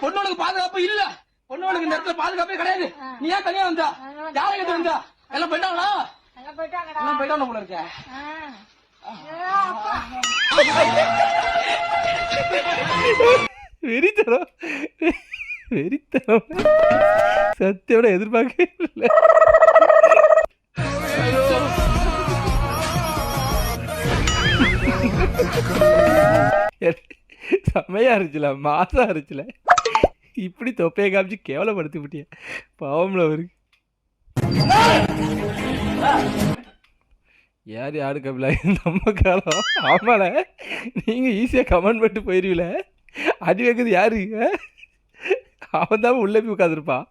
பொண்ணோனுக்கு பாதுகாப்பு இல்ல, பொண்ணோனுக்கு இந்த இடத்துல பாதுகாப்பே கிடையாது. நீ ஏன் தனியா வந்தா? யாரை கேட்டு வந்தா? எல்லாம் போயிட்டாங்களா? எல்லாம் போயிட்டாங்க போல இருக்க. வெறித்தரம் வெறித்தரம் சத்தியோட எதிர்பார்க்கல. செமையா இருந்துச்சுல, மாசா இருந்துச்சுல. இப்படி தொப்பையை காமிச்சு கேவலப்படுத்தி விட்டிய பாவம்ல அவருக்கு. யார் யாரு கபிலா நம்ம காலம்? ஆமால, நீங்க ஈஸியா கமெண்ட் பண்ணிட்டு போயிருவீல. அடி வைக்கிறது யாரு? அவன் தான் உள்ள போய் உட்காந்துருப்பான்.